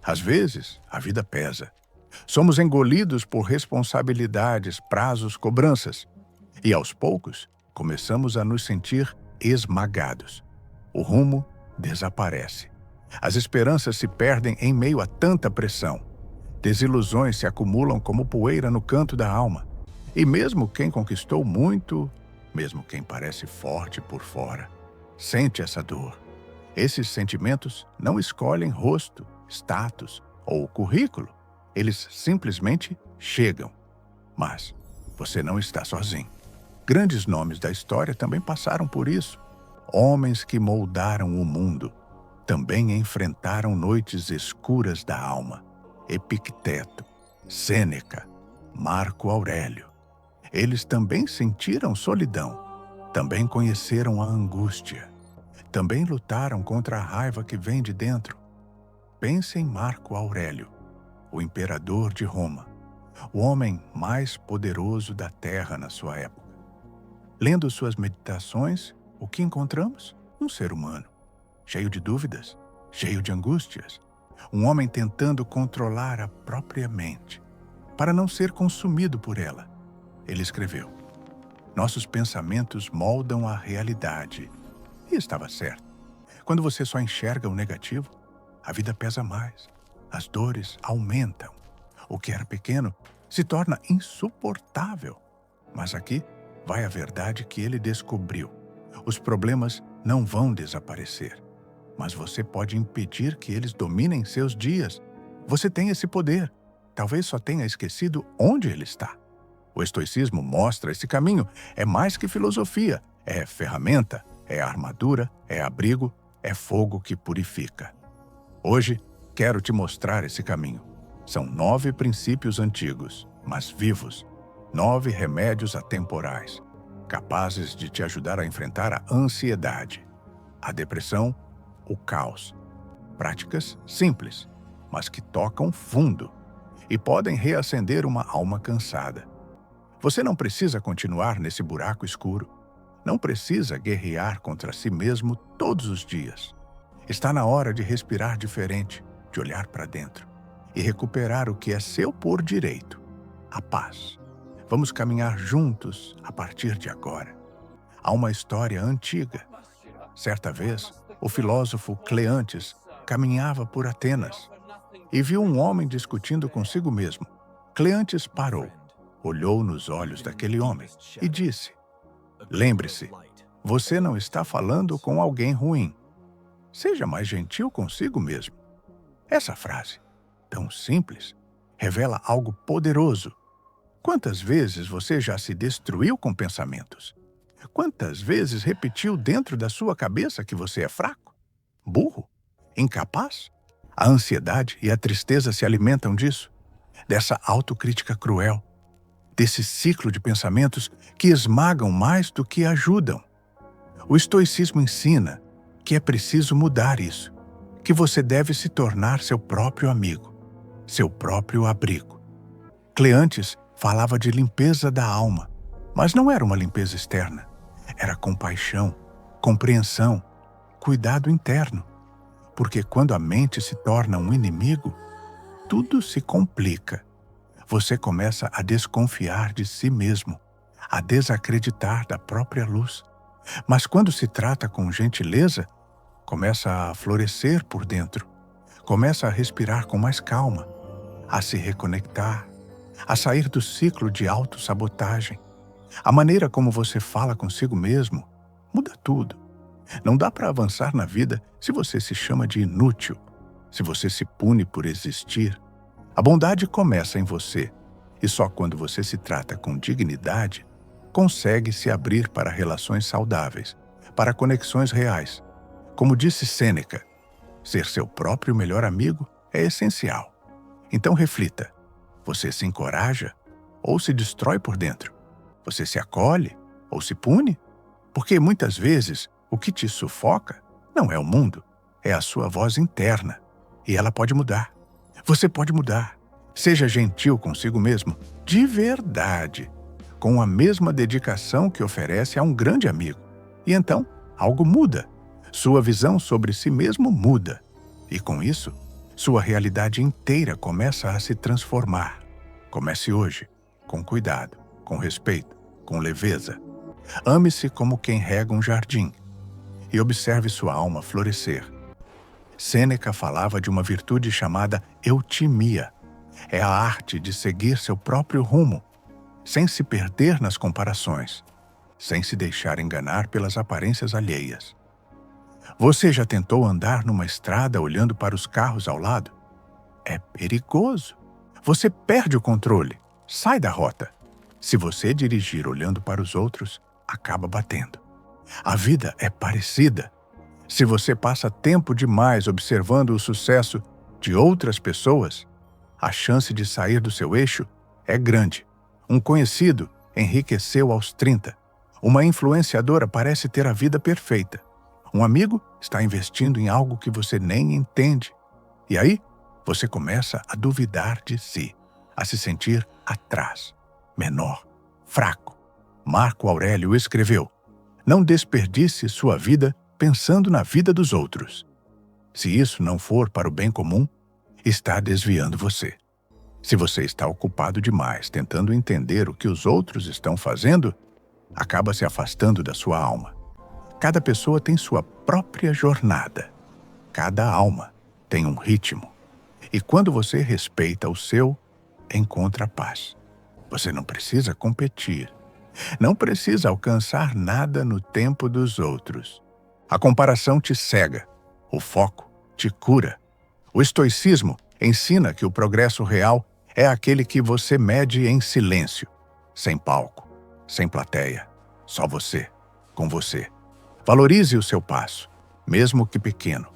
Às vezes, a vida pesa. Somos engolidos por responsabilidades, prazos, cobranças. E aos poucos, começamos a nos sentir esmagados. O rumo desaparece. As esperanças se perdem em meio a tanta pressão. Desilusões se acumulam como poeira no canto da alma. E mesmo quem conquistou muito, mesmo quem parece forte por fora, sente essa dor. Esses sentimentos não escolhem rosto, status ou currículo. Eles simplesmente chegam. Mas você não está sozinho. Grandes nomes da história também passaram por isso. Homens que moldaram o mundo também enfrentaram noites escuras da alma. Epicteto, Sêneca, Marco Aurélio. Eles também sentiram solidão, também conheceram a angústia, também lutaram contra a raiva que vem de dentro. Pense em Marco Aurélio, o imperador de Roma, o homem mais poderoso da terra na sua época. Lendo suas meditações, o que encontramos? Um ser humano, cheio de dúvidas, cheio de angústias. Um homem tentando controlar a própria mente, para não ser consumido por ela. Ele escreveu: nossos pensamentos moldam a realidade. E estava certo. Quando você só enxerga o negativo, a vida pesa mais. As dores aumentam. O que era pequeno se torna insuportável. Mas aqui vai a verdade que ele descobriu. Os problemas não vão desaparecer, mas você pode impedir que eles dominem seus dias. Você tem esse poder. Talvez só tenha esquecido onde ele está. O estoicismo mostra esse caminho. É mais que filosofia. É ferramenta, é armadura, é abrigo, é fogo que purifica. Hoje, quero te mostrar esse caminho. São 9 princípios antigos, mas vivos. 9 remédios atemporais, capazes de te ajudar a enfrentar a ansiedade, a depressão, o caos. Práticas simples, mas que tocam fundo e podem reacender uma alma cansada. Você não precisa continuar nesse buraco escuro. Não precisa guerrear contra si mesmo todos os dias. Está na hora de respirar diferente, de olhar para dentro e recuperar o que é seu por direito: a paz. Vamos caminhar juntos a partir de agora. Há uma história antiga. Certa vez, o filósofo Cleantes caminhava por Atenas e viu um homem discutindo consigo mesmo. Cleantes parou, olhou nos olhos daquele homem e disse: lembre-se, você não está falando com alguém ruim. Seja mais gentil consigo mesmo. Essa frase, tão simples, revela algo poderoso. Quantas vezes você já se destruiu com pensamentos? Quantas vezes repetiu dentro da sua cabeça que você é fraco, burro, incapaz? A ansiedade e a tristeza se alimentam disso, dessa autocrítica cruel, desse ciclo de pensamentos que esmagam mais do que ajudam. O estoicismo ensina que é preciso mudar isso, que você deve se tornar seu próprio amigo, seu próprio abrigo. Cleantes falava de limpeza da alma, mas não era uma limpeza externa. Era compaixão, compreensão, cuidado interno. Porque quando a mente se torna um inimigo, tudo se complica. Você começa a desconfiar de si mesmo, a desacreditar da própria luz. Mas quando se trata com gentileza, começa a florescer por dentro. Começa a respirar com mais calma, a se reconectar, a sair do ciclo de autossabotagem. A maneira como você fala consigo mesmo muda tudo. Não dá para avançar na vida se você se chama de inútil, se você se pune por existir. A bondade começa em você, e só quando você se trata com dignidade, consegue se abrir para relações saudáveis, para conexões reais. Como disse Sêneca, ser seu próprio melhor amigo é essencial. Então reflita, você se encoraja ou se destrói por dentro? Você se acolhe ou se pune? Porque muitas vezes o que te sufoca não é o mundo, é a sua voz interna. E ela pode mudar. Você pode mudar. Seja gentil consigo mesmo, de verdade, com a mesma dedicação que oferece a um grande amigo. E então, algo muda. Sua visão sobre si mesmo muda. E com isso, Sua realidade inteira começa a se transformar. Comece hoje, com cuidado, com respeito, com leveza. Ame-se como quem rega um jardim e observe sua alma florescer. Sêneca falava de uma virtude chamada eutimia. É a arte de seguir seu próprio rumo, sem se perder nas comparações, sem se deixar enganar pelas aparências alheias. Você já tentou andar numa estrada olhando para os carros ao lado? É perigoso. Você perde o controle, sai da rota. Se você dirigir olhando para os outros, acaba batendo. A vida é parecida. Se você passa tempo demais observando o sucesso de outras pessoas, a chance de sair do seu eixo é grande. Um conhecido enriqueceu aos 30. Uma influenciadora parece ter a vida perfeita. Um amigo está investindo em algo que você nem entende. E aí, você começa a duvidar de si, a se sentir atrás, menor, fraco. Marco Aurélio escreveu: "Não desperdice sua vida pensando na vida dos outros. Se isso não for para o bem comum, está desviando você. Se você está ocupado demais tentando entender o que os outros estão fazendo, acaba se afastando da sua alma. Cada pessoa tem sua própria jornada. Cada alma tem um ritmo. E quando você respeita o seu, encontra paz. Você não precisa competir. Não precisa alcançar nada no tempo dos outros. A comparação te cega. O foco te cura. O estoicismo ensina que o progresso real é aquele que você mede em silêncio, sem palco, sem plateia, só você, com você. Valorize o seu passo, mesmo que pequeno,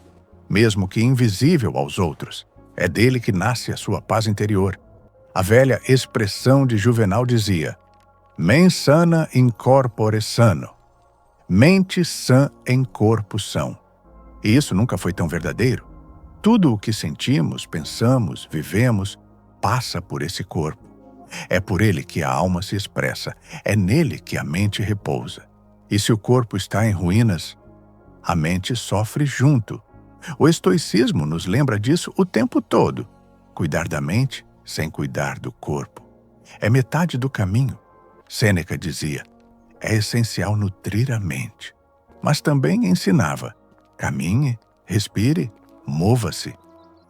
mesmo que invisível aos outros. É dele que nasce a sua paz interior. A velha expressão de Juvenal dizia: "Mens sana in corpore sano." Mente sã em corpo são. E isso nunca foi tão verdadeiro. Tudo o que sentimos, pensamos, vivemos, passa por esse corpo. É por ele que a alma se expressa, é nele que a mente repousa. E se o corpo está em ruínas, a mente sofre junto. O estoicismo nos lembra disso o tempo todo. Cuidar da mente sem cuidar do corpo é metade do caminho. Sêneca dizia: "É essencial nutrir a mente." Mas também ensinava: caminhe, respire, mova-se.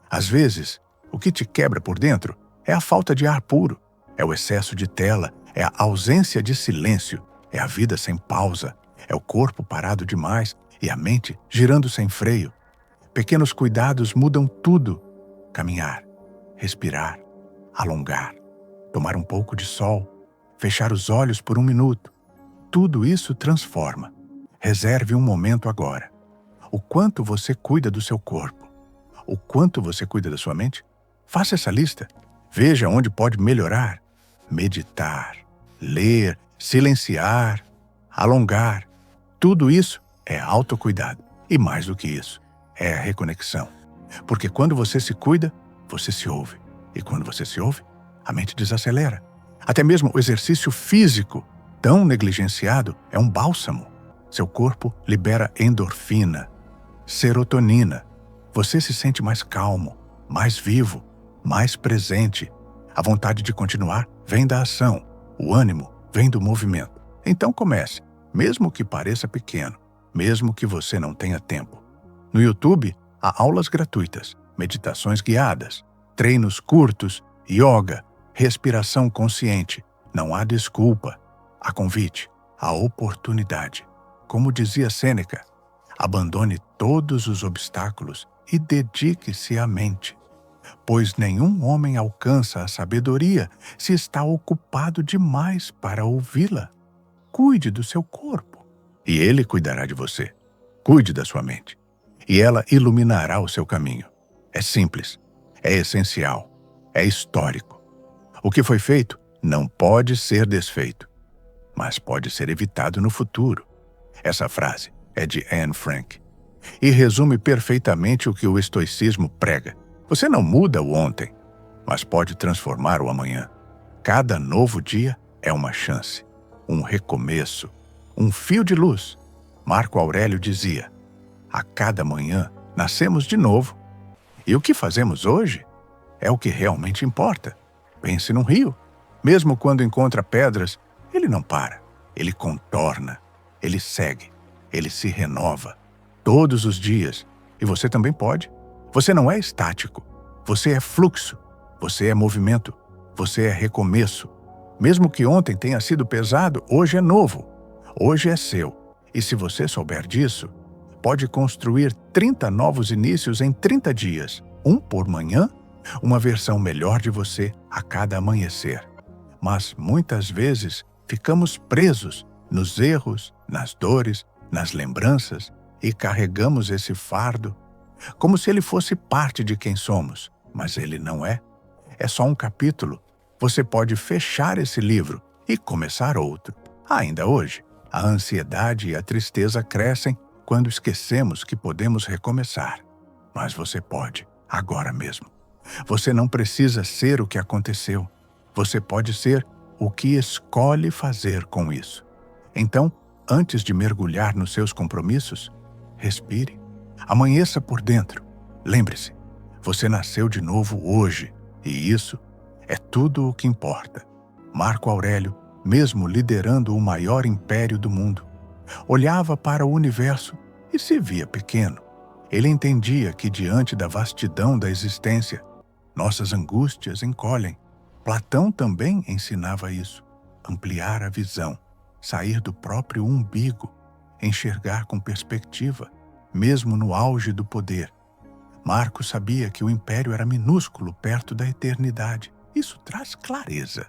Às vezes, o que te quebra por dentro é a falta de ar puro, é o excesso de tela, é a ausência de silêncio, é a vida sem pausa, é o corpo parado demais e a mente girando sem freio. Pequenos cuidados mudam tudo. Caminhar, respirar, alongar, tomar um pouco de sol, fechar os olhos por 1 minuto. Tudo isso transforma. Reserve um momento agora. O quanto você cuida do seu corpo? O quanto você cuida da sua mente? Faça essa lista. Veja onde pode melhorar. Meditar, ler, silenciar, alongar. Tudo isso é autocuidado. E mais do que isso, é a reconexão. Porque quando você se cuida, você se ouve. E quando você se ouve, a mente desacelera. Até mesmo o exercício físico, tão negligenciado, é um bálsamo. Seu corpo libera endorfina, serotonina. Você se sente mais calmo, mais vivo, mais presente. A vontade de continuar vem da ação. O ânimo vem do movimento. Então comece, mesmo que pareça pequeno, mesmo que você não tenha tempo. No YouTube, há aulas gratuitas, meditações guiadas, treinos curtos, yoga, respiração consciente. Não há desculpa. Há convite, há oportunidade. Como dizia Sêneca, abandone todos os obstáculos e dedique-se à mente, pois nenhum homem alcança a sabedoria se está ocupado demais para ouvi-la. Cuide do seu corpo, e ele cuidará de você. Cuide da sua mente, e ela iluminará o seu caminho. É simples, é essencial, é histórico. O que foi feito não pode ser desfeito, mas pode ser evitado no futuro. Essa frase é de Anne Frank e resume perfeitamente o que o estoicismo prega. Você não muda o ontem, mas pode transformar o amanhã. Cada novo dia é uma chance, um recomeço, um fio de luz. Marco Aurélio dizia: a cada manhã nascemos de novo. E o que fazemos hoje é o que realmente importa. Pense num rio. Mesmo quando encontra pedras, ele não para. Ele contorna, ele segue, ele se renova. Todos os dias. E você também pode. Você não é estático. Você é fluxo. Você é movimento. Você é recomeço. Mesmo que ontem tenha sido pesado, hoje é novo. Hoje é seu. E se você souber disso, pode construir 30 novos inícios em 30 dias. Um por manhã, uma versão melhor de você a cada amanhecer. Mas muitas vezes ficamos presos nos erros, nas dores, nas lembranças e carregamos esse fardo como se ele fosse parte de quem somos. Mas ele não é. É só um capítulo. Você pode fechar esse livro e começar outro. Ainda hoje, a ansiedade e a tristeza crescem quando esquecemos que podemos recomeçar. Mas você pode, agora mesmo. Você não precisa ser o que aconteceu. Você pode ser o que escolhe fazer com isso. Então, antes de mergulhar nos seus compromissos, respire. Amanheça por dentro. Lembre-se, você nasceu de novo hoje, e isso é tudo o que importa. Marco Aurélio, mesmo liderando o maior império do mundo, olhava para o universo e se via pequeno. Ele entendia que, diante da vastidão da existência, nossas angústias encolhem. Platão também ensinava isso: ampliar a visão, sair do próprio umbigo, enxergar com perspectiva, mesmo no auge do poder. Marco sabia que o império era minúsculo perto da eternidade. Isso traz clareza,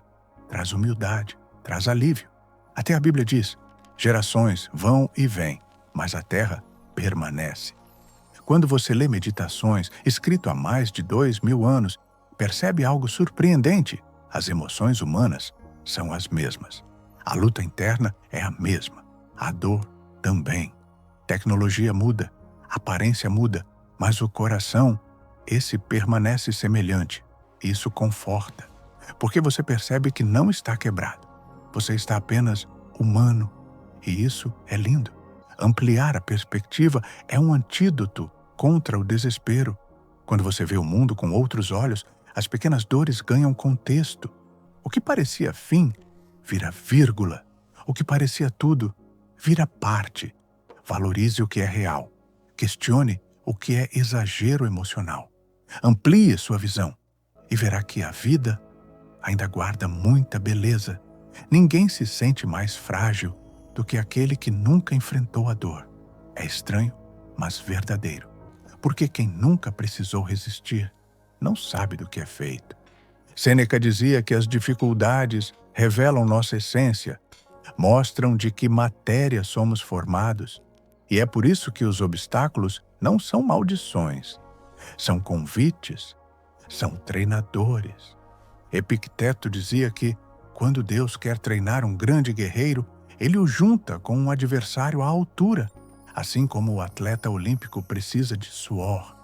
traz humildade, traz alívio. Até a Bíblia diz: gerações vão e vêm, mas a terra permanece. Quando você lê Meditações, escrito há mais de 2000 anos, percebe algo surpreendente. As emoções humanas são as mesmas. A luta interna é a mesma. A dor também. Tecnologia muda, a aparência muda, mas o coração, esse permanece semelhante. Isso conforta, porque você percebe que não está quebrado. Você está apenas humano, e isso é lindo. Ampliar a perspectiva é um antídoto contra o desespero. Quando você vê o mundo com outros olhos, as pequenas dores ganham contexto. O que parecia fim vira vírgula. O que parecia tudo vira parte. Valorize o que é real. Questione o que é exagero emocional. Amplie sua visão e verá que a vida ainda guarda muita beleza. Ninguém se sente mais frágil do que aquele que nunca enfrentou a dor. É estranho, mas verdadeiro. Porque quem nunca precisou resistir não sabe do que é feito. Sêneca dizia que as dificuldades revelam nossa essência, mostram de que matéria somos formados. E é por isso que os obstáculos não são maldições, são convites, são treinadores. Epicteto dizia que, quando Deus quer treinar um grande guerreiro, ele o junta com um adversário à altura, assim como o atleta olímpico precisa de suor.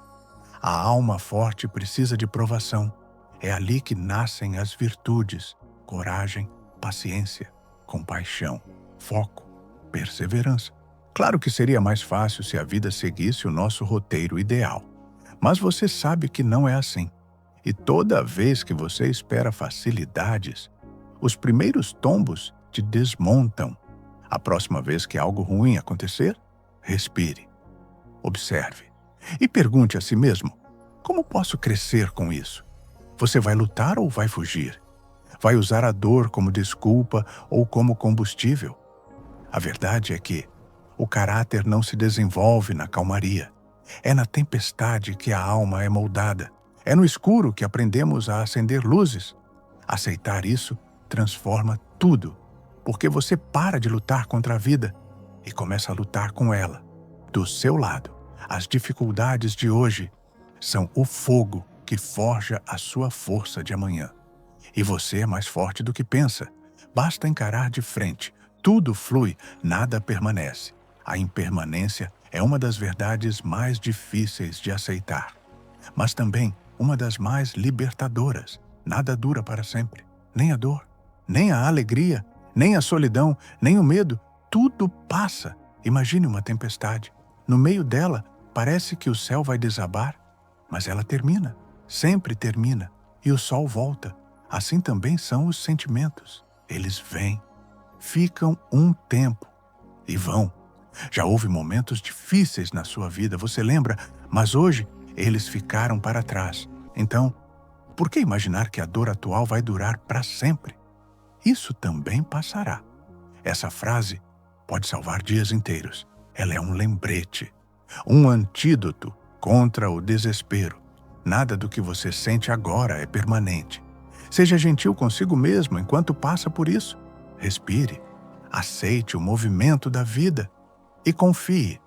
A alma forte precisa de provação. É ali que nascem as virtudes: coragem, paciência, compaixão, foco, perseverança. Claro que seria mais fácil se a vida seguisse o nosso roteiro ideal. Mas você sabe que não é assim. E toda vez que você espera facilidades, os primeiros tombos te desmontam. A próxima vez que algo ruim acontecer, respire, observe e pergunte a si mesmo: como posso crescer com isso? Você vai lutar ou vai fugir? Vai usar a dor como desculpa ou como combustível? A verdade é que o caráter não se desenvolve na calmaria. É na tempestade que a alma é moldada. É no escuro que aprendemos a acender luzes. Aceitar isso transforma tudo, porque você para de lutar contra a vida e começa a lutar com ela, do seu lado. As dificuldades de hoje são o fogo que forja a sua força de amanhã. E você é mais forte do que pensa. Basta encarar de frente. Tudo flui, nada permanece. A impermanência é uma das verdades mais difíceis de aceitar, mas também uma das mais libertadoras. Nada dura para sempre, nem a dor, nem a alegria, nem a solidão, nem o medo. Tudo passa. Imagine uma tempestade. No meio dela, parece que o céu vai desabar. mas ela termina, sempre termina, e o sol volta. Assim também são os sentimentos. Eles vêm, ficam um tempo e vão. Já houve momentos difíceis na sua vida, você lembra? Mas hoje eles ficaram para trás. Então, por que imaginar que a dor atual vai durar para sempre? Isso também passará. Essa frase pode salvar dias inteiros. Ela é um lembrete, um antídoto contra o desespero. Nada do que você sente agora é permanente. Seja gentil consigo mesmo enquanto passa por isso. Respire, aceite o movimento da vida e confie.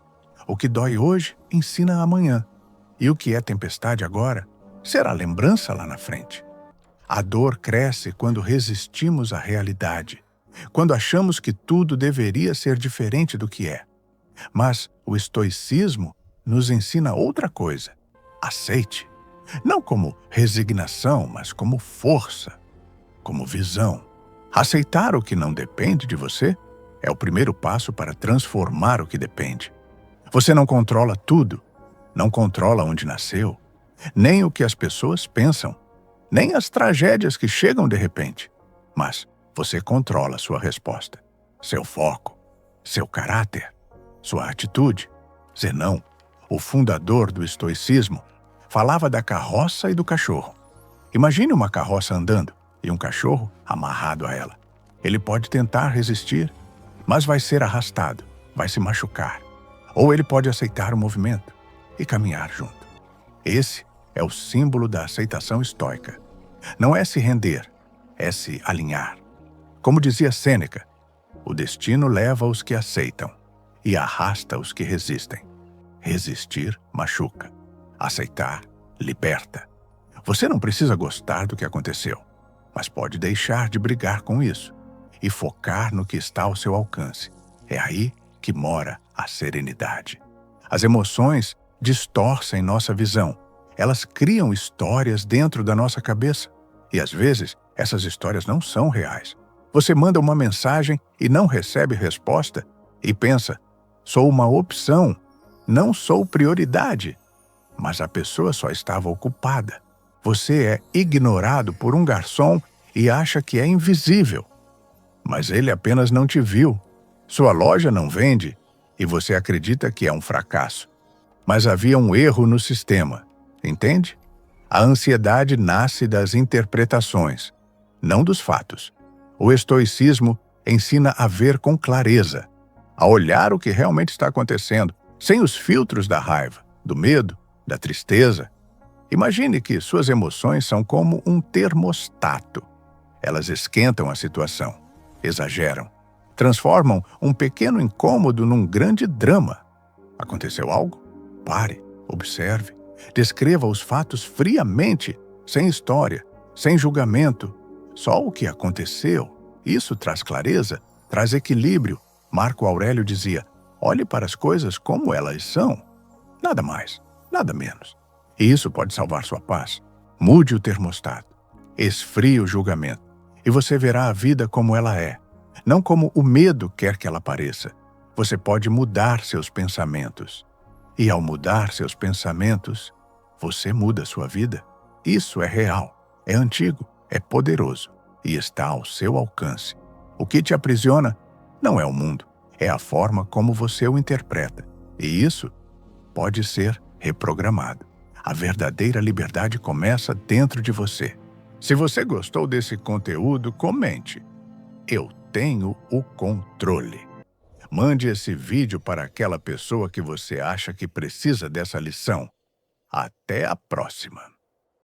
O que dói hoje ensina amanhã, e o que é tempestade agora será lembrança lá na frente. A dor cresce quando resistimos à realidade, quando achamos que tudo deveria ser diferente do que é. Mas o estoicismo nos ensina outra coisa. Aceite. Não como resignação, mas como força, como visão. Aceitar o que não depende de você é o primeiro passo para transformar o que depende. Você não controla tudo, não controla onde nasceu, nem o que as pessoas pensam, nem as tragédias que chegam de repente. Mas você controla sua resposta, seu foco, seu caráter, sua atitude. Zenão, o fundador do estoicismo, falava da carroça e do cachorro. Imagine uma carroça andando e um cachorro amarrado a ela. Ele pode tentar resistir, mas vai ser arrastado, vai se machucar. Ou ele pode aceitar o movimento e caminhar junto. Esse é o símbolo da aceitação estoica. Não é se render, é se alinhar. Como dizia Sêneca, o destino leva os que aceitam e arrasta os que resistem. Resistir machuca. Aceitar liberta. Você não precisa gostar do que aconteceu, mas pode deixar de brigar com isso e focar no que está ao seu alcance. É aí que mora a serenidade. As emoções distorcem nossa visão. Elas criam histórias dentro da nossa cabeça. E às vezes, essas histórias não são reais. Você manda uma mensagem e não recebe resposta e pensa, sou uma opção, não sou prioridade. Mas a pessoa só estava ocupada. Você é ignorado por um garçom e acha que é invisível. Mas ele apenas não te viu. Sua loja não vende e você acredita que é um fracasso. Mas havia um erro no sistema, entende? A ansiedade nasce das interpretações, não dos fatos. O estoicismo ensina a ver com clareza, a olhar o que realmente está acontecendo, sem os filtros da raiva, do medo, da tristeza. Imagine que suas emoções são como um termostato. Elas esquentam a situação, exageram, transformam um pequeno incômodo num grande drama. Aconteceu algo? Pare, observe, descreva os fatos friamente, sem história, sem julgamento. Só o que aconteceu. Isso traz clareza, traz equilíbrio. Marco Aurélio dizia, olhe para as coisas como elas são. Nada mais, nada menos. E isso pode salvar sua paz. Mude o termostato, esfrie o julgamento, e você verá a vida como ela é, não como o medo quer que ela pareça. Você pode mudar seus pensamentos. E ao mudar seus pensamentos, você muda sua vida. Isso é real, é antigo, é poderoso e está ao seu alcance. O que te aprisiona não é o mundo, é a forma como você o interpreta. E isso pode ser reprogramado. A verdadeira liberdade começa dentro de você. Se você gostou desse conteúdo, comente. Eu tenho o controle. Mande esse vídeo para aquela pessoa que você acha que precisa dessa lição. Até a próxima!